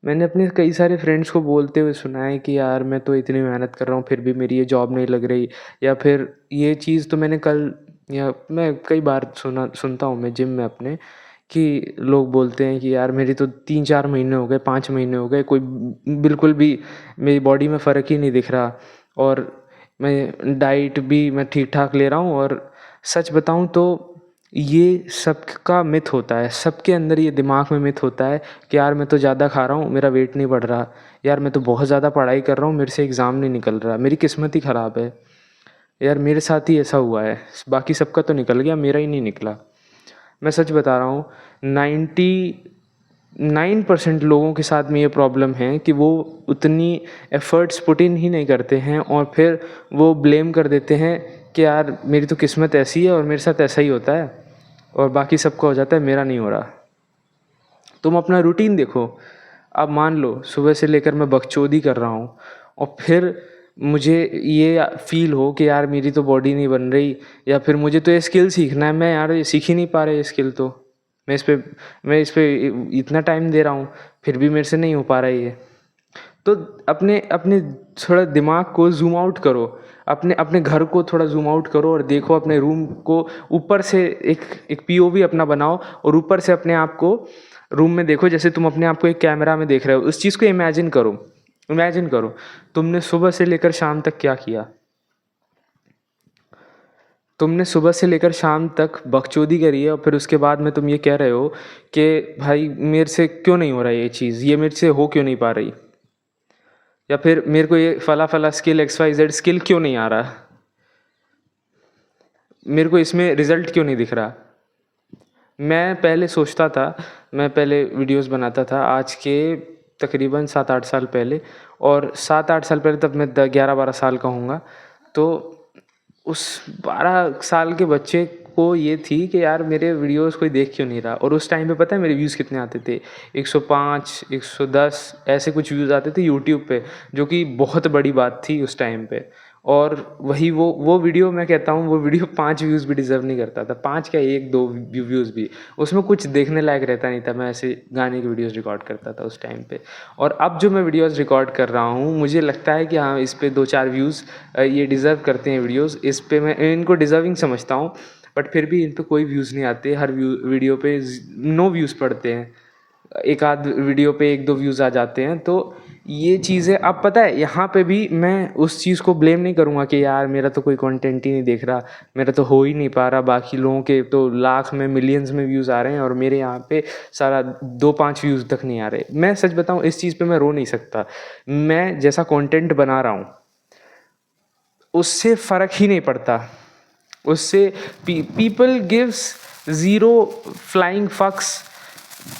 मैंने अपने कई सारे फ्रेंड्स को बोलते हुए सुना है कि यार मैं तो इतनी मेहनत कर रहा हूँ फिर भी मेरी ये जॉब नहीं लग रही, या फिर ये चीज़ तो मैंने कल, या मैं कई बार सुनता हूँ मैं जिम में अपने, कि लोग बोलते हैं कि यार मेरी तो 3-4 महीने हो गए, 5 महीने हो गए, कोई बिल्कुल भी मेरी बॉडी में फ़र्क ही नहीं दिख रहा, और मैं डाइट भी मैं ठीक ठाक ले रहा हूँ। और सच बताऊँ तो ये सबका मिथ होता है, सबके अंदर ये दिमाग में मिथ होता है कि यार मैं तो ज़्यादा खा रहा हूँ, मेरा वेट नहीं बढ़ रहा, यार मैं तो बहुत ज़्यादा पढ़ाई कर रहा हूँ, मेरे से एग्ज़ाम नहीं निकल रहा, मेरी किस्मत ही ख़राब है, यार मेरे साथ ही ऐसा हुआ है, बाकी सबका तो निकल गया, मेरा ही नहीं निकला। मैं सच बता रहा हूँ, 99% लोगों के साथ में ये प्रॉब्लम है कि वो उतनी एफ़र्ट्स पुट इन ही नहीं करते हैं, और फिर वो ब्लेम कर देते हैं कि यार मेरी तो किस्मत ऐसी है और मेरे साथ ऐसा ही होता है, और बाकी सबका हो जाता है, मेरा नहीं हो रहा। तुम अपना रूटीन देखो। अब मान लो सुबह से लेकर मैं बकचोदी कर रहा हूँ, और फिर मुझे ये फ़ील हो कि यार मेरी तो बॉडी नहीं बन रही, या फिर मुझे तो ये स्किल सीखना है, मैं यार ये सीख ही नहीं पा रहा ये स्किल, तो मैं इस पे इतना टाइम दे रहा हूँ, फिर भी मेरे से नहीं हो पा रहा है ये। तो अपने अपने थोड़ा दिमाग को ज़ूम आउट करो, अपने अपने घर को थोड़ा ज़ूम आउट करो और देखो अपने रूम को ऊपर से, एक एक पीओवी अपना बनाओ, और ऊपर से अपने आप को रूम में देखो जैसे तुम अपने आप को एक कैमरा में देख रहे हो। उस चीज़ को इमेजिन करो, इमेजिन करो तुमने सुबह से लेकर शाम तक क्या किया। तुमने सुबह से लेकर शाम तक बकचोदी करी है, और फिर उसके बाद में तुम ये कह रहे हो कि भाई मेरे से क्यों नहीं हो रहा ये चीज़, ये मेरे से हो क्यों नहीं पा रही, या फिर मेरे को ये फला फला स्किल XYZ स्किल क्यों नहीं आ रहा, मेरे को इसमें रिज़ल्ट क्यों नहीं दिख रहा। मैं पहले सोचता था, मैं पहले वीडियोस बनाता था आज के तकरीबन 7-8 साल पहले, और 7-8 साल पहले तब मैं 11-12 साल का हूँगा। तो उस 12 साल के बच्चे को ये थी कि यार मेरे वीडियोस कोई देख क्यों नहीं रहा। और उस टाइम पे पता है मेरे व्यूज़ कितने आते थे, 105, 110 ऐसे कुछ व्यूज़ आते थे यूट्यूब पे, जो कि बहुत बड़ी बात थी उस टाइम पे। और वही वो वीडियो, मैं कहता हूँ वो वीडियो 5 व्यूज़ भी डिज़र्व नहीं करता था, 5 क्या 1-2 व्यूज़ भी, उसमें कुछ देखने लायक रहता नहीं था। मैं ऐसे गाने की वीडियोज़ रिकॉर्ड करता था उस टाइम पे। और अब जो मैं वीडियोज़ रिकॉर्ड कर रहा हूँ, मुझे लगता है कि हाँ इस पे 2-4 व्यूज़ ये डिज़र्व करते हैं वीडियोज़, इस पे मैं इनको डिज़र्विंग समझता हूँ। बट फिर भी इन पे कोई व्यूज़ नहीं आते, हर वीडियो पे नो व्यूज़ पड़ते हैं, एक आध वीडियो पे 1-2 व्यूज़ आ जाते हैं। तो ये चीज़ें, अब पता है यहाँ पे भी मैं उस चीज़ को ब्लेम नहीं करूँगा कि यार मेरा तो कोई कंटेंट ही नहीं देख रहा, मेरा तो हो ही नहीं पा रहा, बाकी लोगों के तो लाख में मिलियंस में व्यूज़ आ रहे हैं और मेरे यहाँ पे सारा 2-5 व्यूज़ तक नहीं आ रहे। मैं सच बताऊँ इस चीज़ पे मैं रो नहीं सकता। मैं जैसा कंटेंट बना रहा हूँ उससे फ़र्क ही नहीं पड़ता, उससे पीपल गिव्स ज़ीरो फ्लाइंग फक्स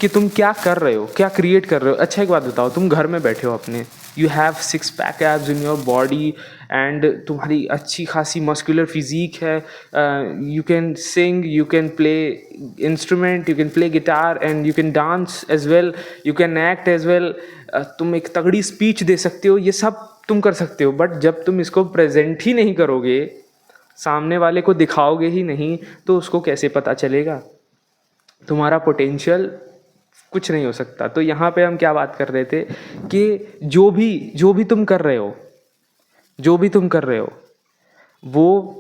कि तुम क्या कर रहे हो, क्या क्रिएट कर रहे हो। अच्छा एक बात बताओ, तुम घर में बैठे हो अपने, you have 6 pack abs in your body, and तुम्हारी अच्छी खासी मस्कुलर फिजिक है, you can sing, you can play instrument, you can play guitar, and you can dance as well, you can act as well, तुम एक तगड़ी speech दे सकते हो, ये सब तुम कर सकते हो। बट जब तुम इसको प्रेजेंट ही नहीं करोगे, सामने वाले को दिखाओगे ही नहीं, तो उसको कैसे पता चलेगा तुम्हारा पोटेंशियल कुछ नहीं हो सकता। तो यहाँ पे हम क्या बात कर रहे थे कि जो भी तुम कर रहे हो, जो भी तुम कर रहे हो, वो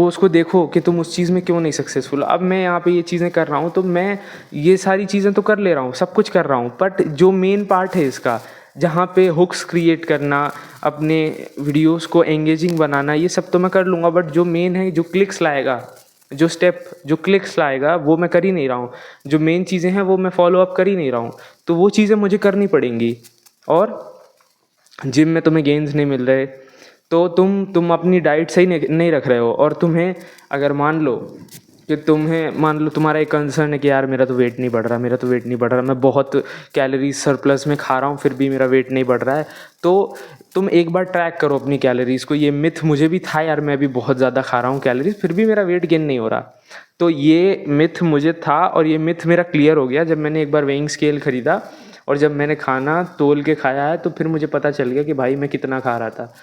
उसको देखो कि तुम उस चीज़ में क्यों नहीं सक्सेसफुल। अब मैं यहाँ पे ये चीज़ें कर रहा हूँ, तो मैं ये सारी चीज़ें तो कर ले रहा हूँ, सब कुछ कर रहा हूँ, बट जो मेन पार्ट है इसका, जहाँ पे हुक्स क्रिएट करना, अपने वीडियोस को एंगेजिंग बनाना, ये सब तो मैं कर लूँगा, बट जो मेन है, जो क्लिक्स लाएगा, जो स्टेप जो क्लिक्स लाएगा, वो मैं कर ही नहीं रहा हूँ। जो मेन चीज़ें हैं वो मैं फॉलो अप कर ही नहीं रहा हूँ, तो वो चीज़ें मुझे करनी पड़ेंगी। और जिम में तुम्हें गेंस नहीं मिल रहे, तो तुम अपनी डाइट सही नहीं रख रहे हो, और तुम्हें अगर मान लो कि तुम्हारा एक कंसर्न है कि यार मेरा तो वेट नहीं बढ़ रहा, मेरा तो वेट नहीं बढ़ रहा, मैं बहुत कैलोरीज सरप्लस में खा रहा हूँ फिर भी मेरा वेट नहीं बढ़ रहा है, तो तुम एक बार ट्रैक करो अपनी कैलोरीज़ को। ये मिथ मुझे भी था यार, मैं भी बहुत ज़्यादा खा रहा हूँ कैलोरीज फिर भी मेरा वेट गेन नहीं हो रहा। तो ये मिथ मुझे था, और ये मिथ मेरा क्लियर हो गया जब मैंने एक बार वेइंग स्केल ख़रीदा, और जब मैंने खाना तोल के खाया है, तो फिर मुझे पता चल गया कि भाई मैं कितना खा रहा था।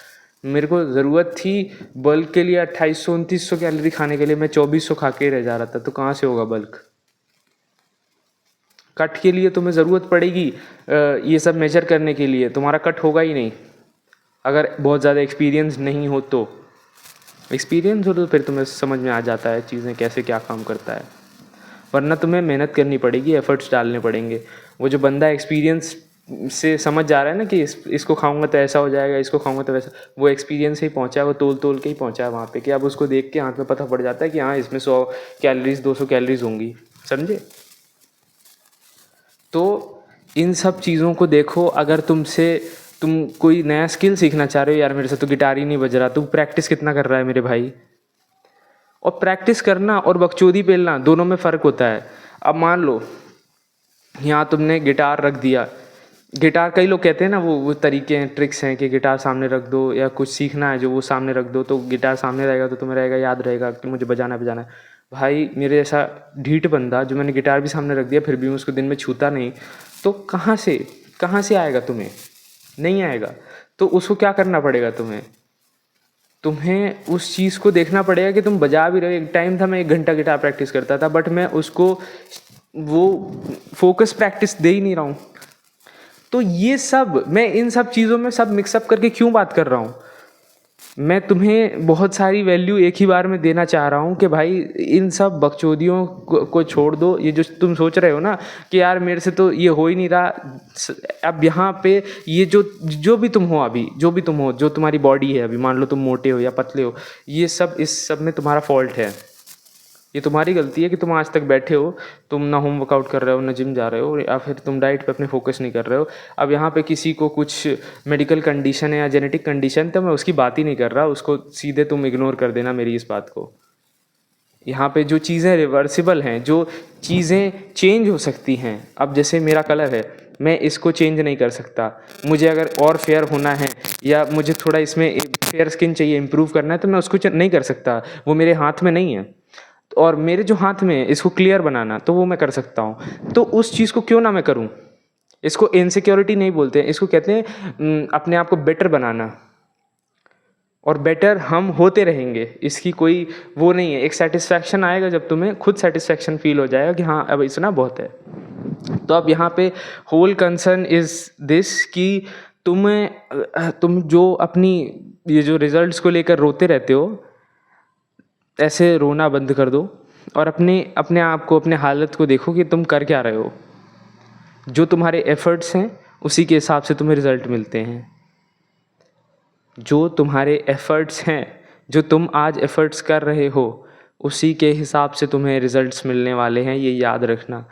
मेरे को ज़रूरत थी बल्क के लिए 2800-2900 कैलोरी खाने के लिए, मैं 2400 खा के रह जा रहा था, तो कहाँ से होगा बल्क। कट के लिए तुम्हें ज़रूरत पड़ेगी ये सब मेजर करने के लिए, तुम्हारा कट होगा ही नहीं अगर बहुत ज़्यादा एक्सपीरियंस नहीं हो तो। एक्सपीरियंस हो तो फिर तुम्हें समझ में आ जाता है चीज़ें कैसे क्या काम करता है, वरना तुम्हें मेहनत करनी पड़ेगी, एफर्ट्स डालने पड़ेंगे। वो जो बंदा एक्सपीरियंस से समझ जा रहा है ना कि इसको खाऊंगा तो ऐसा हो जाएगा, इसको खाऊंगा तो वैसा, वो एक्सपीरियंस से ही पहुंचा है, वो तोल तोल के ही पहुंचा है वहाँ पे कि अब उसको देख के हाथ में पता पड़ जाता है कि हाँ इसमें 100 कैलोरीज 200 कैलोरीज होंगी, समझे। तो इन सब चीज़ों को देखो। अगर तुम कोई नया स्किल सीखना चाह रहे हो, यार मेरे से तो गिटार ही नहीं बज रहा, तू प्रैक्टिस कितना कर रहा है मेरे भाई। और प्रैक्टिस करना और बकचोदी पेलना दोनों में फ़र्क होता है। अब मान लो यहाँ तुमने गिटार रख दिया, गिटार कई लोग कहते हैं ना वो तरीके हैं, ट्रिक्स हैं कि गिटार सामने रख दो, या कुछ सीखना है जो वो सामने रख दो, तो गिटार सामने रहेगा तो तुम्हें रहेगा, याद रहेगा कि मुझे बजाना है। भाई मेरे ऐसा ढीठ बंदा जो मैंने गिटार भी सामने रख दिया फिर भी मैं उसको दिन में छूता नहीं, तो कहाँ से आएगा, तुम्हें नहीं आएगा। तो उसको क्या करना पड़ेगा, तुम्हें उस चीज़ को देखना पड़ेगा कि तुम बजा भी रहे हो। एक टाइम था मैं 1 घंटा गिटार प्रैक्टिस करता था, बट मैं उसको वो फोकस प्रैक्टिस दे ही नहीं रहा हूँ। तो ये सब मैं इन सब चीज़ों में सब मिक्सअप करके क्यों बात कर रहा हूँ। मैं तुम्हें बहुत सारी वैल्यू एक ही बार में देना चाह रहा हूँ कि भाई इन सब बकचोदियों को छोड़ दो। ये जो तुम सोच रहे हो ना कि यार मेरे से तो ये हो ही नहीं रहा, अब यहाँ पे ये जो भी तुम हो अभी, जो भी तुम हो, जो तुम्हारी बॉडी है अभी, मान लो तुम मोटे हो या पतले हो, ये सब इस सब में तुम्हारा फॉल्ट है। ये तुम्हारी गलती है कि तुम आज तक बैठे हो, तुम ना होम वर्कआउट कर रहे हो, ना जिम जा रहे हो, या फिर तुम डाइट पे अपने फोकस नहीं कर रहे हो। अब यहाँ पे किसी को कुछ मेडिकल कंडीशन है या जेनेटिक कंडीशन, तो मैं उसकी बात ही नहीं कर रहा, उसको सीधे तुम इग्नोर कर देना मेरी इस बात को। यहाँ पे जो चीज़ें रिवर्सिबल हैं, जो चीज़ें चेंज हो सकती हैं, अब जैसे मेरा कलर है, मैं इसको चेंज नहीं कर सकता। मुझे अगर और फेयर होना है या मुझे थोड़ा इसमें फेयर स्किन चाहिए, इम्प्रूव करना है, तो मैं उसको नहीं कर सकता, वो मेरे हाथ में नहीं है। और मेरे जो हाथ में है इसको क्लियर बनाना, तो वो मैं कर सकता हूँ। तो उस चीज़ को क्यों ना मैं करूँ। इसको इनसिक्योरिटी नहीं बोलते हैं, इसको कहते हैं अपने आप को बेटर बनाना। और बेटर हम होते रहेंगे, इसकी कोई वो नहीं है। एक सेटिस्फैक्शन आएगा जब तुम्हें खुद सेटिस्फैक्शन फील हो जाएगा कि हाँ अब इतना बहुत है। तो अब यहाँ पे होल कंसर्न इज़ दिस कि तुम जो अपनी ये जो रिजल्ट्स को लेकर रोते रहते हो, ऐसे रोना बंद कर दो और अपने आप को, अपने हालत को देखो कि तुम कर क्या रहे हो। जो तुम्हारे एफर्ट्स हैं उसी के हिसाब से तुम्हें रिज़ल्ट मिलते हैं। जो तुम्हारे एफर्ट्स हैं, जो तुम आज एफर्ट्स कर रहे हो, उसी के हिसाब से तुम्हें रिज़ल्ट्स मिलने वाले हैं, ये याद रखना।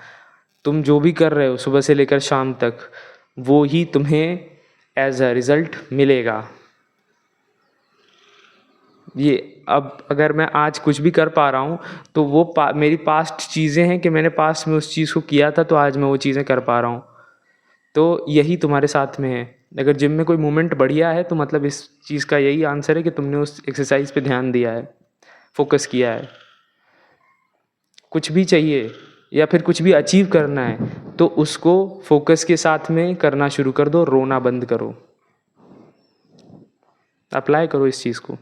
तुम जो भी कर रहे हो सुबह से लेकर शाम तक, वो ही तुम्हें एज अ रिज़ल्ट मिलेगा। ये अब अगर मैं आज कुछ भी कर पा रहा हूँ तो वो मेरी पास्ट चीज़ें हैं कि मैंने पास्ट में उस चीज़ को किया था, तो आज मैं वो चीज़ें कर पा रहा हूँ। तो यही तुम्हारे साथ में है। अगर जिम में कोई मूवमेंट बढ़िया है तो मतलब इस चीज़ का यही आंसर है कि तुमने उस एक्सरसाइज पे ध्यान दिया है, फोकस किया है। कुछ भी चाहिए या फिर कुछ भी अचीव करना है तो उसको फोकस के साथ में करना शुरू कर दो, रोना बंद करो, अप्लाई करो इस चीज़ को।